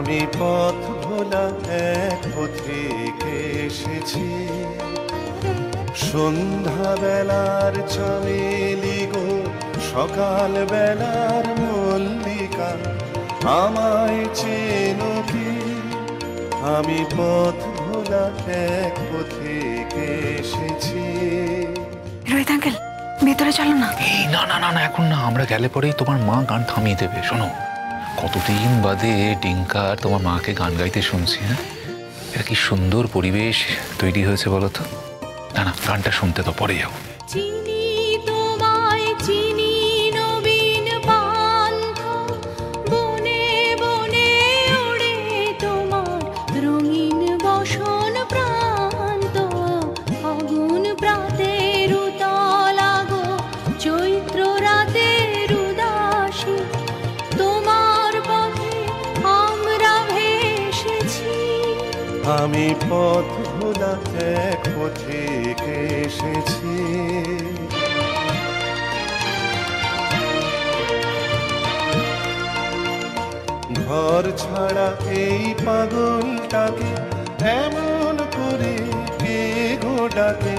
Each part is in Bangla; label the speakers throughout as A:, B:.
A: আমি পথ ভোলা এক পথিকে এসেছি, সন্ধ্যা বেলার চামেলি গো, সকাল বেলার মল্লিকা, আমায় চেনো কি? আমি পথ ভোলা এক পথিকে এসেছি।
B: রোহিত আঙ্কেল, ভেতরে চলো না।
C: এই না না না না, এখন না, আমরা গেলে পরেই তোমার মা গান থামিয়ে দেবে। শোনো, কতদিন বাদে ডিঙ্কার তোমার মাকে গান গাইতে শুনছি। হ্যাঁ, এটা কি সুন্দর পরিবেশ তৈরি হয়েছে বলো তো। না না, গানটা শুনতে তো পরে যাও।
A: আমি পথ ভোলা এক পথিকে এসেছি। ঘর ছাড়া এই পাগলটাকে এমন করে কে গো ডাকে?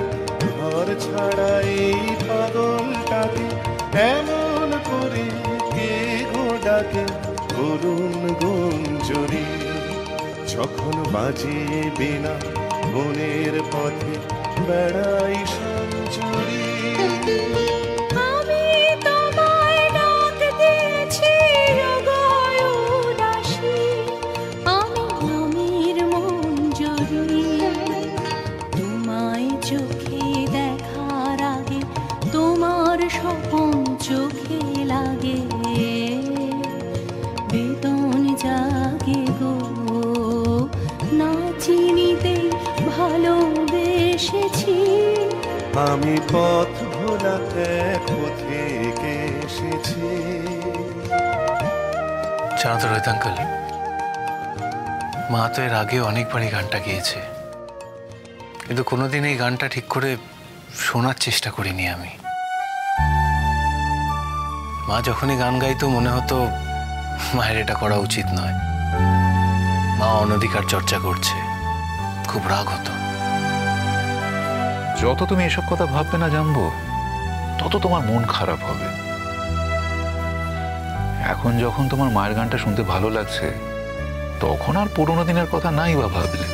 A: ঘর ছাড়া এই পাগলটাকে এমন করে কে গো ডাকে? করুণ গুঞ্জরি যখন বাজিয়ে বিনা বনের পথে বেড়াই সঞ্জরি।
D: তোমায় চোখে দেখার আগে তোমার স্বপন চোখে লাগে, বেদন জাগে গো, না চিনিতে ভালোবেসেছি।
A: আমি পথ ভোলা এক পথিকে এসেছি।
E: জানো তো রোহিত আঙ্কেল, মা তো এর আগে অনেকবারই গানটা গেয়েছে, কিন্তু কোনোদিন এই গানটা ঠিক করে শোনার চেষ্টা করিনি আমি। মা যখনই গান গাইতো মনে হতো মায়ের এটা করা উচিত নয়, মা অনধিকার চর্চা করছে, খুব রাগ হতো।
C: যত তুমি এসব কথা ভাববে না জানবো, তত তোমার মন খারাপ হবে। এখন যখন তোমার মায়ের গানটা শুনতে ভালো লাগছে, তখন আর পুরোনো দিনের কথা নাই বা ভাবলে।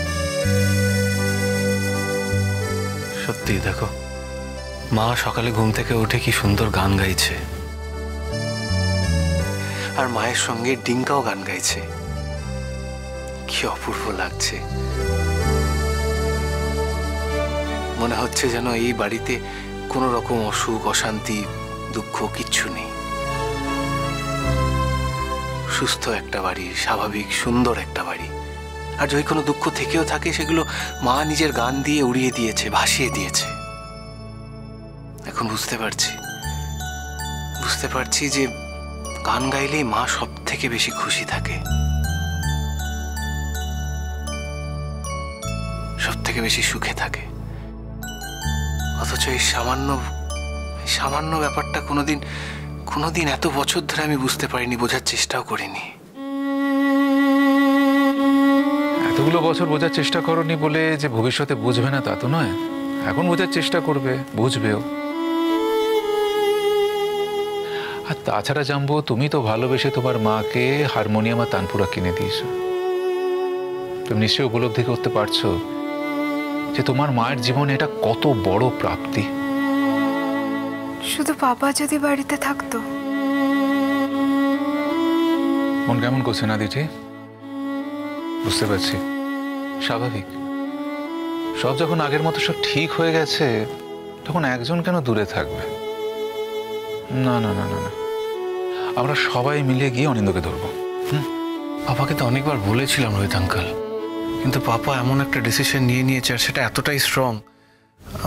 E: সত্যি দেখো, মা সকালে ঘুম থেকে উঠে কি সুন্দর গান গাইছে, আর মায়ের সঙ্গে ডিঙ্কাও গান গাইছে, কি অপূর্ব লাগছে। মনে হচ্ছে যেন এই বাড়িতে কোনো রকম অসুখ, অশান্তি, দুঃখ কিচ্ছু নেই। সুস্থ একটা বাড়ি, স্বাভাবিক সুন্দর একটা বাড়ি। আর যদি কোনো দুঃখ থেকেও থাকে, সেগুলো মা নিজের গান দিয়ে উড়িয়ে দিয়েছে, ভাসিয়ে দিয়েছে। এখন বুঝতে পারছি যে গান গাইলেই মা সব থেকে বেশি খুশি থাকে, সব থেকে বেশি সুখে থাকে। অথচ এই সামান্য ব্যাপারটা কোনোদিন এত বছর ধরে আমি বুঝতে পারিনি, বোঝার চেষ্টাও করিনি।
C: এতগুলো বছর বোঝার চেষ্টা করনি বলে যে ভবিষ্যতে বুঝবে না তা তো নয়। এখন বোঝার চেষ্টা করবে, বুঝবেও। আর তাছাড়া জানবো, তুমি তো ভালোবেসে তোমার মাকে হারমোনিয়াম আর তানপুরা কিনে দিয়েছো। তুমি নিশ্চয়ই উপলব্ধি করতে পারছো যে তোমার মায়ের জীবনে এটা কত বড় প্রাপ্তি।
B: শুধু বাবা যদি বাড়িতে থাকতো।
C: মন কেমন করছে না দিদি? বুঝতে পারছি, স্বাভাবিক। সব যখন আগের মতো সব ঠিক হয়ে গেছে, তখন একজন কেন দূরে থাকবে? না না না না না, আমরা সবাই মিলে গিয়ে অনিন্দকে ধরবো।
E: পাপাকে তো অনেকবার বলেছিলাম রোহিত আঙ্কেল, কিন্তু পাপা এমন একটা ডিসিশন নিয়েছে, আর সেটা এতটাই স্ট্রং,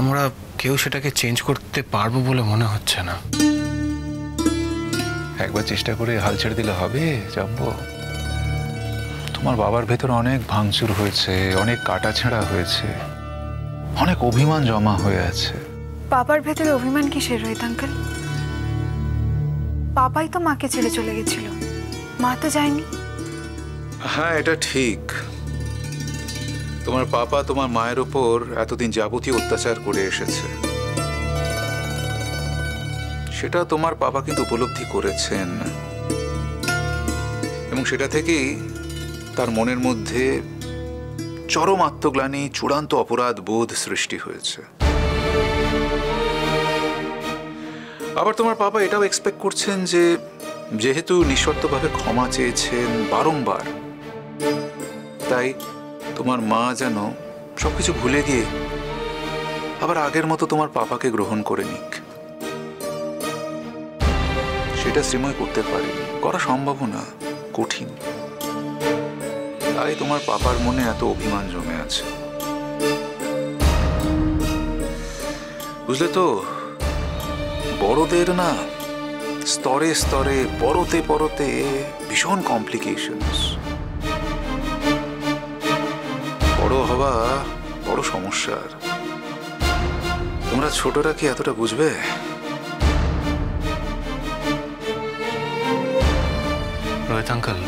E: আমরা কেউ সেটাকে চেঞ্জ করতে পারবো বলে মনে হচ্ছে না।
C: একবার চেষ্টা করে হাল ছেড়ে দিলে হবে জানবো। তোমার বাবার ভেতরে অনেক ভাঙচুর হয়েছে, অনেক কাটাছেঁড়া হয়েছে, অনেক অভিমান জমা হয়ে আছে।
B: বাবার ভেতরে অভিমান কিসের রোহিত আঙ্কেল? বাবাই তো মাকে ছেড়ে চলে গেছিল, মা তো যায়নি।
C: হ্যাঁ, এটা ঠিক। তোমার পাপা তোমার মায়ের ওপর এতদিন যাবতীয় অত্যাচার করে এসেছে, সেটা তোমার পাপা কিন্তু উপলব্ধি করেছেন, এবং সেটা থেকেই তার মনের মধ্যে চরম আত্মগ্লানি, চূড়ান্ত অপরাধ বোধ সৃষ্টি হয়েছে। আবার তোমার পাপা এটাও এক্সপেক্ট করছেন যে যেহেতু নিঃশর্তভাবে ক্ষমা চেয়েছেন বারংবার, তাই তোমার মা যেন সবকিছু ভুলে গিয়ে আবার আগের মতো তোমার পাপাকে গ্রহণ করে নিক। সেটা শ্রীময় করতে পারেনি, করা সম্ভব না, কঠিন। তাই তোমার পাপার মনে এত অভিমান জমে আছে, বুঝলে তো? বড়দের না স্তরে স্তরে, পরতে পরতে ভীষণ কমপ্লিকেশনস। বড় হওয়া বড় সমস্যার। তোমরা ছোটরা কি এতটা বুঝবে?
E: রোহিত আঙ্কেল,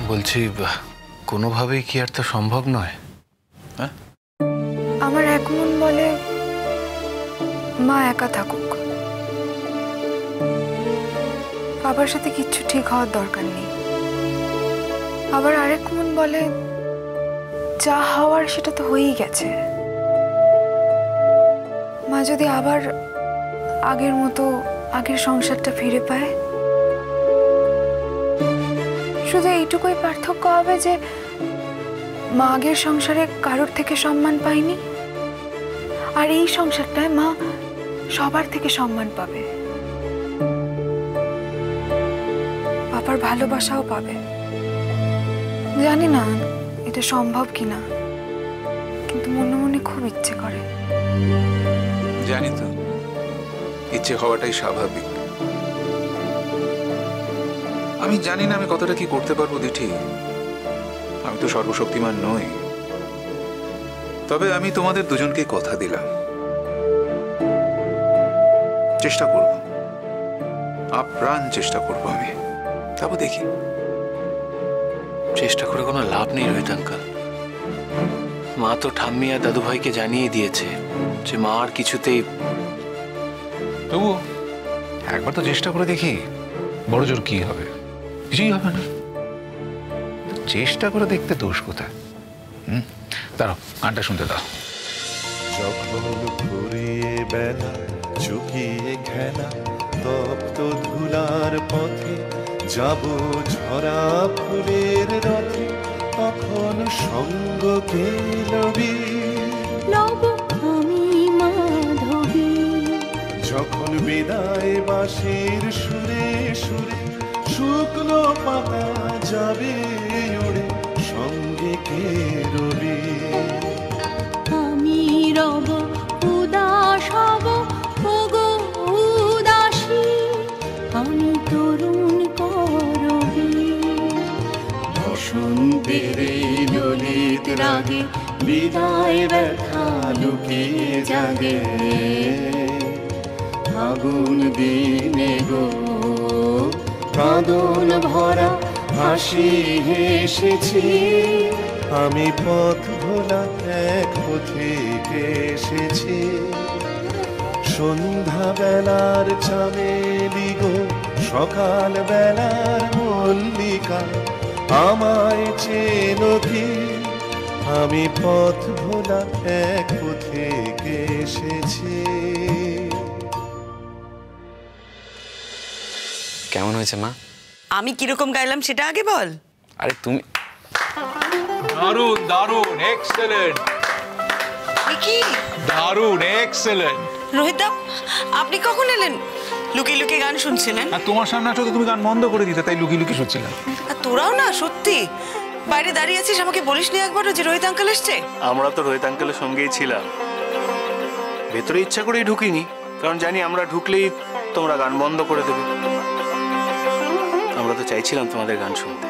E: বলছি কোনোভাবেই কি আর তা সম্ভব নয়?
C: হ্যাঁ,
B: আমার এক মন বলে মা একা থাকুক, বাবার সাথে কিচ্ছু ঠিক হওয়ার দরকার নেই। আবার আরেক মন বলে যা হওয়ার সেটা তো হয়েই গেছে, মা যদি আবার আগের মতো আগের সংসারটা ফিরে পায়, শুধু এইটুকুই পার্থক্য হবে যে মা আগের সংসারে কারোর থেকে সম্মান পায়নি, আর এই সংসারটায় মা সবার থেকে সম্মান পাবে, বাবার ভালোবাসাও পাবে। জানি না এটা সম্ভব কিনা, কিন্তু মনে মনে খুব ইচ্ছে করে।
C: জানি তো, ইচ্ছে হওয়াটাই স্বাভাবিক। আমি জানি না আমি কতটা কি করতে পারবো দিঠি, আমি তো সর্বশক্তিমান নই। তবে আমি তোমাদের দুজনকে কথা দিলাম, চেষ্টা করব, আপ্রাণ চেষ্টা করব আমি। তারপর দেখি।
E: চেষ্টা করে কোনো লাভ নেই রোহিত আঙ্কেল। মা তো ঠাম্মি আর দাদুভাইকে জানিয়ে দিয়েছে যে মা আর কিছুতেই।
C: তবু একবার তো চেষ্টা করে দেখি, বড় জোর কি হবে? কিছুই হবে না। চেষ্টা করে দেখতে দোষ কোথায়? দাঁড়াও, গানটা শুনতে দাও।
A: যখন ঘুরিয়ে বেলা চুকিয়ে খেলা তপ্ত ধুলার পথে যাব ঝরা ফুলের রথে, তখন সঙ্গ কে লবি
D: লব আমি মাধবী।
A: যখন বিদায় বাঁশির সুরে সুরে শুকনো পাতা যাবে ওড়ে, সঙ্গে কে রবি
D: আমি রব উদাস হব ওগো উদাসী, আমি তরুণ করবী। বসন্তের এই ললিত রাগে বিদায় ব্যথা লুকিয়ে জাগে, আগুন দিনে গো
A: কাঁদন ভরা হাসি হেসেছি, আমি পথ ভোলা এক পথিকে এসেছি। সন্ধ্যা বেলার চামেলি গো সকাল বেলার মল্লিকা, আমায় চেনো কি? আমি পথ ভোলা এক পথিকে এসেছি।
F: কেমন হয়েছে মা?
G: আমি কিরকম গাইলাম সেটা আগে বল।
F: আরে তুমি
C: দারুণ দারুণ, এক্সেলেন্ট,
G: কি
C: দারুণ, এক্সেলেন্ট।
G: রোহিতদা, আপনি কখন এলেন? লুকিয়ে লুকিয়ে গান শুনছিলেন?
C: আর তোমার সামনে আসলে তুমি গান বন্ধ করে দিতে, তাই লুকিয়ে লুকিয়ে শুনছিলাম।
G: আর তোরাও না সত্যি বাইরে দাঁড়িয়ে আছিস, আমাকে বলিসনি একবারও যে রোহিত আঙ্কেল এসছে?
E: আমরা তো রোহিত আঙ্কেলের সঙ্গেই ছিলাম, ভেতরে ইচ্ছা করেই ঢুকিনি, কারণ জানি আমরা ঢুকলেই তোমরা গান বন্ধ করে দেবে। আমরা তো চাইছিলাম তোমাদের গান শুনতে।